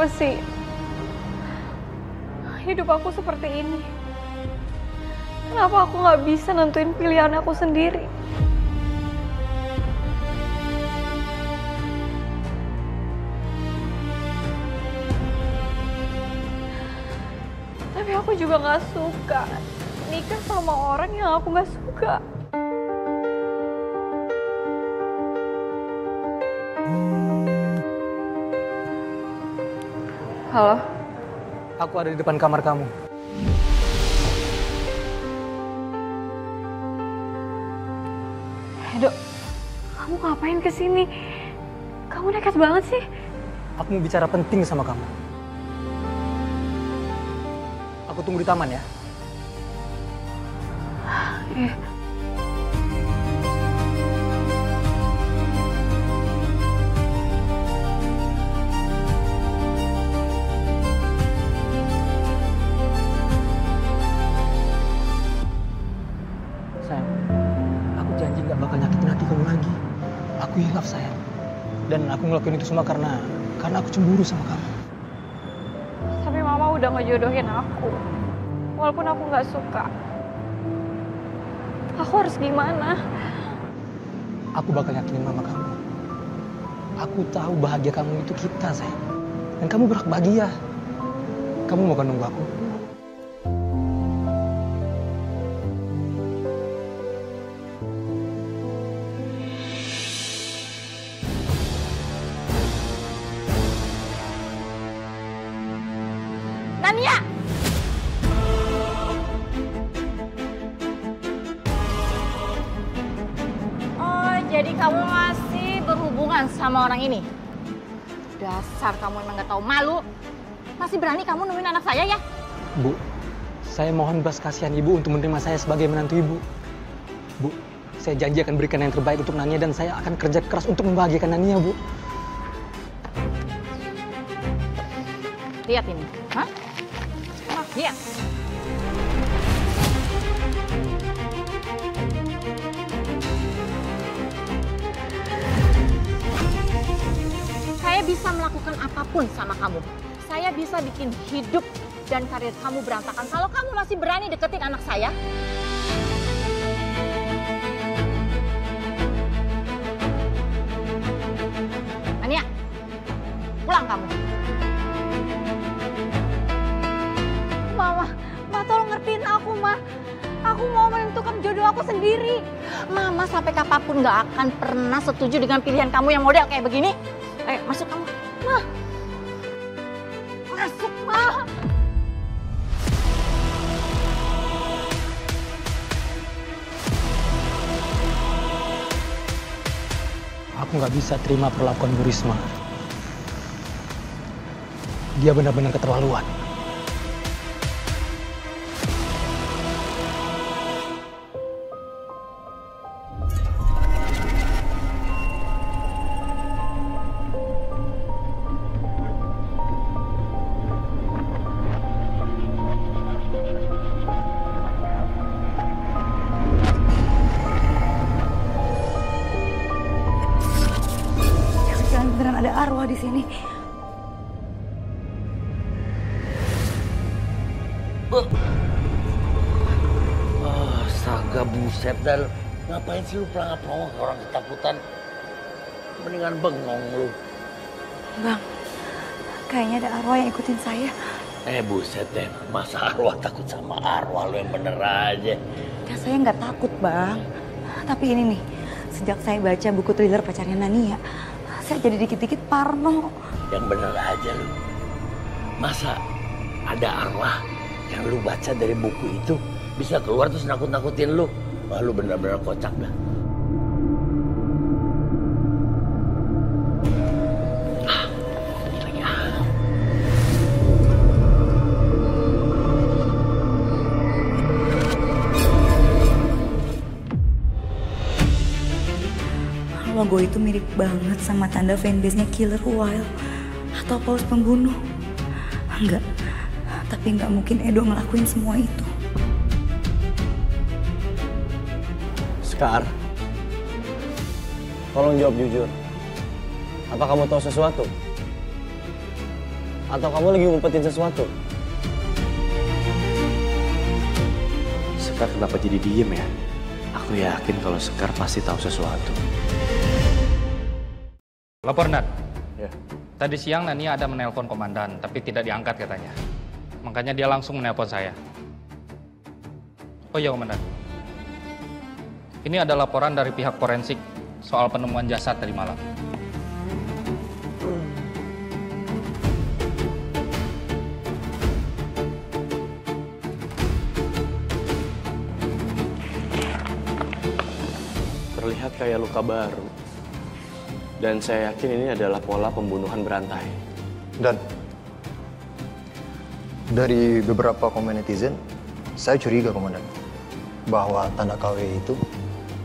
Kenapa sih hidup aku seperti ini? Kenapa aku nggak bisa nentuin pilihan aku sendiri? Tapi aku juga nggak suka nikah sama orang yang aku nggak suka. Halo? Aku ada di depan kamar kamu. Edo, kamu ngapain kesini? Kamu nekat banget sih. Aku mau bicara penting sama kamu. Aku tunggu di taman ya. Eh. Sayang, aku janji gak bakal nyakitin hati kamu lagi. Aku hilaf sayang. Dan aku ngelakuin itu semua karena aku cemburu sama kamu. Tapi mama udah ngejodohin aku. Walaupun aku nggak suka. Aku harus gimana? Aku bakal yakinin mama kamu. Aku tahu bahagia kamu itu kita, sayang. Dan kamu berhak bahagia. Kamu mau kan nunggu aku? Nania! Oh, jadi kamu masih berhubungan sama orang ini? Dasar kamu emang gak tahu malu. Masih berani kamu nemuin anak saya ya? Bu, saya mohon belas kasihan ibu untuk menerima saya sebagai menantu ibu. Bu, saya janji akan berikan yang terbaik untuk Nania dan saya akan kerja keras untuk membahagiakan Nania, Bu. Lihat ini. Hah? Lihat. Saya bisa melakukan apapun sama kamu. Saya bisa bikin hidup dan karir kamu berantakan kalau kamu masih berani deketin anak saya. Ania, pulang kamu. Ma, tolong ngertiin aku, Ma. Aku mau menentukan jodoh aku sendiri. Mama sampai kapanpun gak akan pernah setuju dengan pilihan kamu yang model kayak begini. Ayo, masuk kamu. Ma, Masuk, Ma. Aku nggak bisa terima perlakuan Bu Risma. Dia benar-benar keterlaluan. jangan beneran ada arwah di sini. Astaga, buset dah. Ngapain sih lu pelangap-pelangap orang ketakutan? Mendingan bengong lu. Bang, kayaknya ada arwah yang ikutin saya. Buset deh, masa arwah takut sama arwah, lu yang bener aja. Ya saya nggak takut, Bang. Tapi ini nih, sejak saya baca buku thriller pacarnya Nania, saya jadi dikit-dikit parno. Yang bener aja lu. Masa ada arwah yang lu baca dari buku itu bisa keluar terus nakut-nakutin lu? Wah, lu bener-bener kocak dah. Logo itu mirip banget sama tanda fanbase-nya Killer Whale atau Paus Pembunuh. Enggak, tapi nggak mungkin Edo ngelakuin semua itu. Sekar, tolong jawab jujur. Apa kamu tahu sesuatu? Atau kamu lagi ngumpetin sesuatu? Sekar kenapa jadi diem ya? Aku yakin kalau Sekar pasti tahu sesuatu. Lapor, Nat. Ya. Tadi siang Nania ada menelpon komandan, tapi tidak diangkat katanya. Makanya dia langsung menelpon saya. Oh iya, komandan. Ini ada laporan dari pihak forensik soal penemuan jasad tadi malam. Terlihat kayak luka baru. Dan saya yakin ini adalah pola pembunuhan berantai. Dan dari beberapa komen netizen, saya curiga, Komandan, bahwa tanda KW itu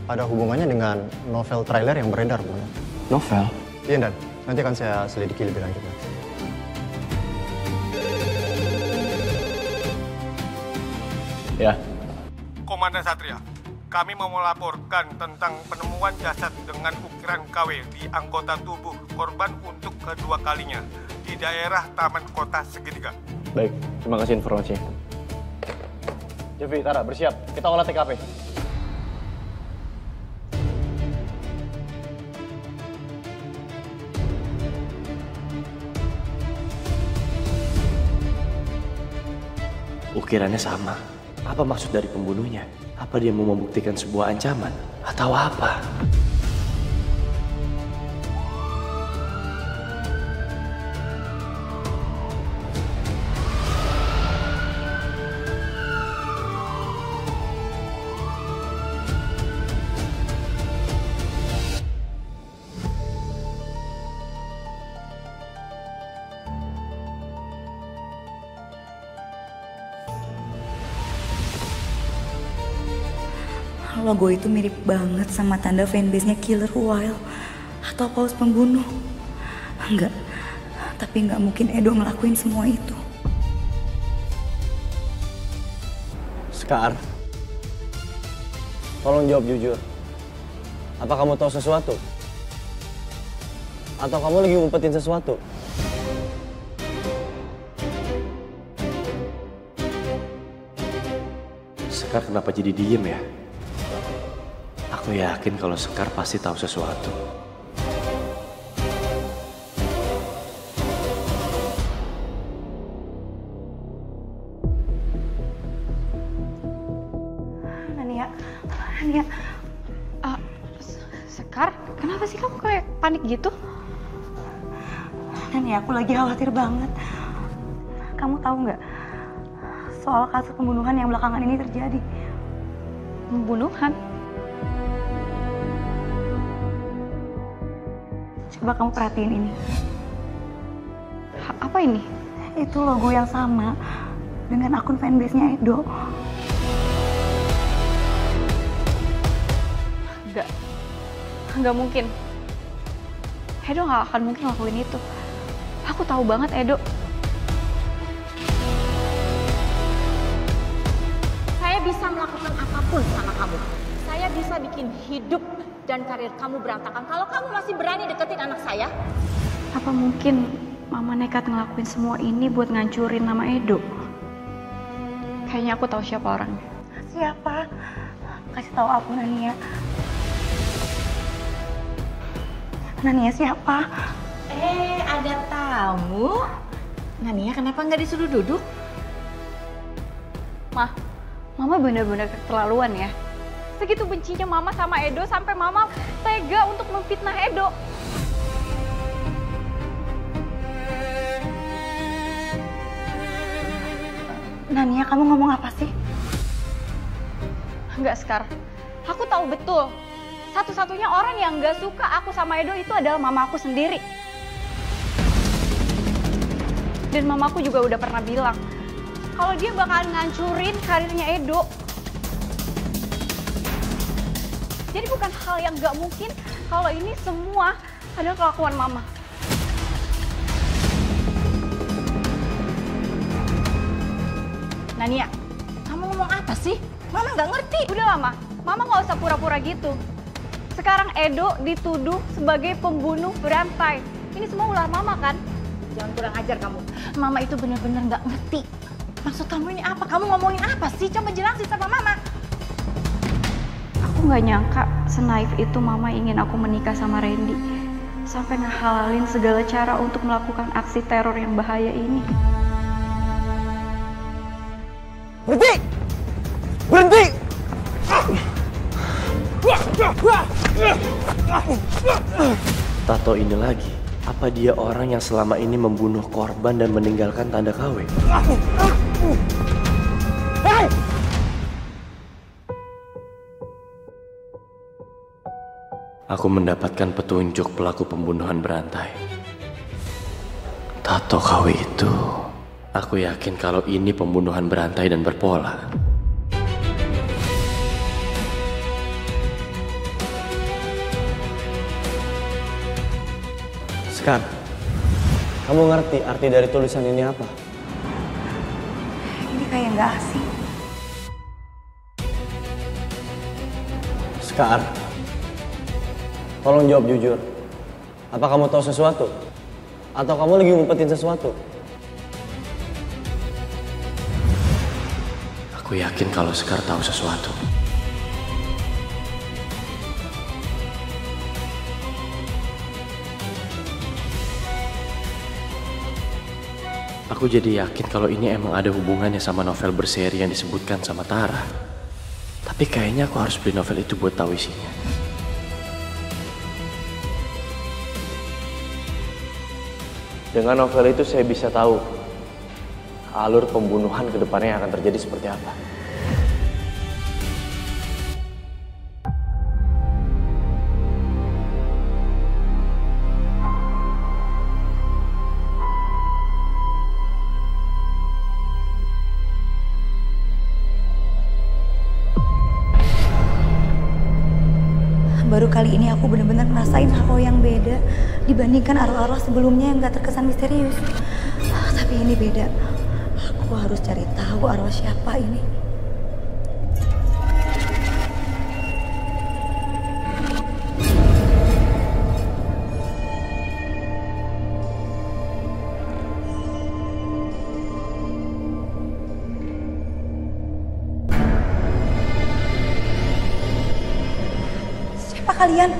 ada hubungannya dengan novel trailer yang beredar, Komandan. Novel? Iya, Dan. Nanti akan saya selidiki lebih lanjut. Ya. Komandan Satria, kami mau melaporkan tentang penemuan jasad dengan ukiran KW di anggota tubuh korban untuk kedua kalinya di daerah Taman Kota Segitiga. Baik, terima kasih informasinya. Jeffy, Tara, bersiap. Kita olah TKP. Ukirannya sama. Apa maksud dari pembunuhnya? Apa dia mau membuktikan sebuah ancaman? Atau apa? Logo itu mirip banget sama tanda fanbase-nya Killer Wild atau Paus Pembunuh. Enggak, tapi nggak mungkin Edo ngelakuin semua itu. Sekar, tolong jawab jujur. Apa kamu tahu sesuatu? Atau kamu lagi ngumpetin sesuatu? Sekar kenapa jadi diem ya? Aku yakin kalau Sekar pasti tahu sesuatu. Nania, Sekar, kenapa sih kamu kayak panik gitu? Nania, aku lagi khawatir banget. Kamu tahu nggak soal kasus pembunuhan yang belakangan ini terjadi? Pembunuhan? Coba kamu perhatiin ini. Apa ini? Itu logo yang sama dengan akun fanbase-nya Edo. Nggak mungkin. Edo nggak akan mungkin ngelakuin itu. Aku tahu banget Edo. Saya bisa melakukan apapun sama kamu. Saya bisa bikin hidup dan karir kamu berantakan kalau kamu masih berani deketin anak saya. Apa mungkin Mama nekat ngelakuin semua ini buat ngancurin nama Edo? Kayaknya aku tahu siapa orangnya. Siapa? Kasih tahu aku, Nania. Nania siapa? Ada tamu. Nania kenapa nggak disuruh duduk? Mama bener-bener keterlaluan ya. Segitu bencinya Mama sama Edo sampai Mama tega untuk memfitnah Edo. Nania, kamu ngomong apa sih? Enggak, Sekar. Aku tahu betul. Satu-satunya orang yang nggak suka aku sama Edo itu adalah mama aku sendiri. Dan mamaku juga udah pernah bilang kalau dia bakalan ngancurin karirnya Edo. Jadi bukan hal yang nggak mungkin kalau ini semua adalah kelakuan mama. Nania, kamu ngomong apa sih? Mama nggak ngerti. Udah lama, Mama nggak usah pura-pura gitu. Sekarang Edo dituduh sebagai pembunuh berantai. Ini semua ulah Mama kan? jangan kurang ajar kamu. Mama itu benar-benar nggak ngerti. Maksud kamu ini apa? Kamu ngomongin apa sih? Coba jelasin sama Mama. Aku nggak nyangka senaif itu Mama ingin aku menikah sama Randy. Sampai ngehalalin segala cara untuk melakukan aksi teror yang bahaya ini. Berhenti! Berhenti! Tato ini lagi. Apa dia orang yang selama ini membunuh korban dan meninggalkan tanda KW? Aku mendapatkan petunjuk pelaku pembunuhan berantai. Tato KW itu. Aku yakin kalau ini pembunuhan berantai dan berpola. Sekar, kamu ngerti arti dari tulisan ini apa? Ini kayak nggak asing. Sekar, tolong jawab jujur. Apa kamu tahu sesuatu? Atau kamu lagi ngumpetin sesuatu? Aku yakin kalau Sekar tahu sesuatu. Aku jadi yakin kalau ini emang ada hubungannya sama novel berseri yang disebutkan sama Tara. Tapi kayaknya aku harus beli novel itu buat tahu isinya. Dengan novel itu saya bisa tahu alur pembunuhan ke depannya yang akan terjadi seperti apa. Baru kali ini aku benar-benar ngerasain hal yang beda dibandingkan arwah-arwah sebelumnya yang gak terkesan misterius. Tapi ini beda. Aku harus cari tahu arwah siapa ini. Kalian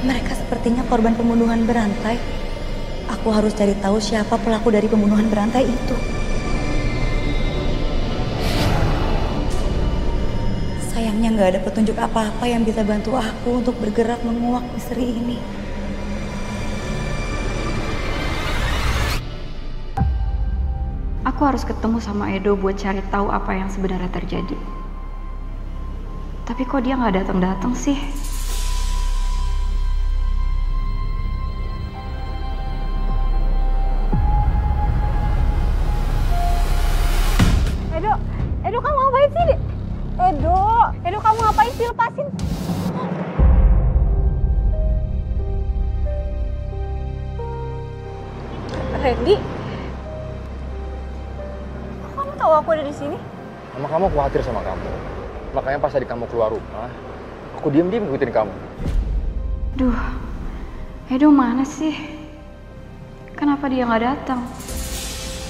mereka sepertinya korban pembunuhan berantai. Aku harus cari tahu siapa pelaku dari pembunuhan berantai itu. Sayangnya nggak ada petunjuk apa-apa yang bisa bantu aku untuk bergerak menguak misteri ini. Aku harus ketemu sama Edo buat cari tahu apa yang sebenarnya terjadi. Tapi kok dia nggak datang-datang sih? Edo kamu ngapain sih? Edo kamu ngapain sih? Lepasin. Randy? Tahu aku ada di sini? Mama kamu khawatir sama kamu. Makanya pas tadi kamu keluar rumah, aku diam-diam ngikutin kamu. Duh, Edo mana sih? Kenapa dia nggak datang?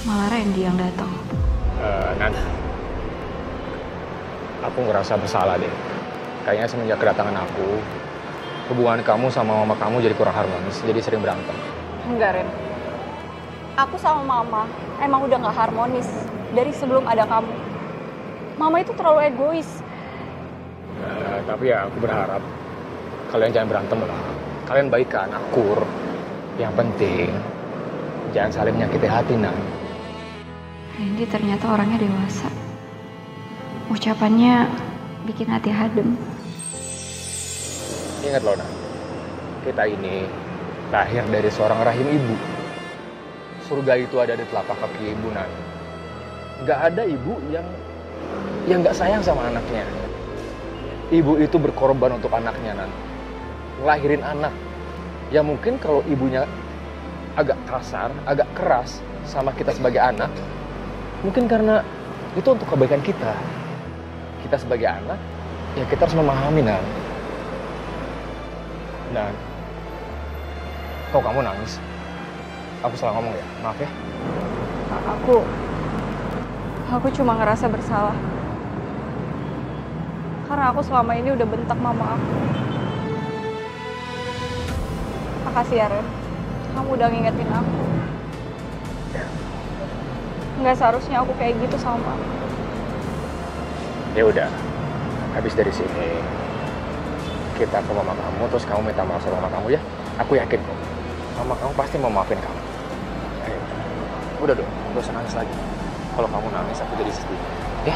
Malah Randy yang datang. Nan, aku ngerasa bersalah deh. Kayaknya semenjak kedatangan aku, hubungan kamu sama mama kamu jadi kurang harmonis, jadi sering berantem. Enggak, Ren. Aku sama mama emang udah nggak harmonis dari sebelum ada kamu. Mama itu terlalu egois. Tapi ya aku berharap kalian jangan berantem lah. Kalian baikan, akur. Yang penting jangan saling menyakiti hati, Nan. Randy ternyata orangnya dewasa. Ucapannya bikin hati adem. Ingat loh, Nan. Kita ini lahir dari seorang rahim ibu. Surga itu ada di telapak kaki ibu, Nan. Gak ada ibu yang gak sayang sama anaknya. Ibu itu berkorban untuk anaknya, Nan. Ngelahirin anak. Ya mungkin kalau ibunya agak kasar, agak keras sama kita sebagai anak, mungkin karena itu untuk kebaikan kita. Kita sebagai anak, ya kita harus memahami, Nan. Dan kok kamu nangis? Aku salah ngomong ya, maaf ya. Aku cuma ngerasa bersalah. Karena aku selama ini udah bentak mama aku. Makasih ya, Ren. Kamu udah ngingetin aku. Nggak seharusnya aku kayak gitu sama mama. Ya udah, habis dari sini kita ke mama kamu, terus kamu minta maaf sama mama kamu ya. Aku yakin kok, mama kamu pasti mau maafin kamu. Ayo, udah dong, gak usah nangis lagi. Kalau kamu nangis, aku jadi sedih. Ya?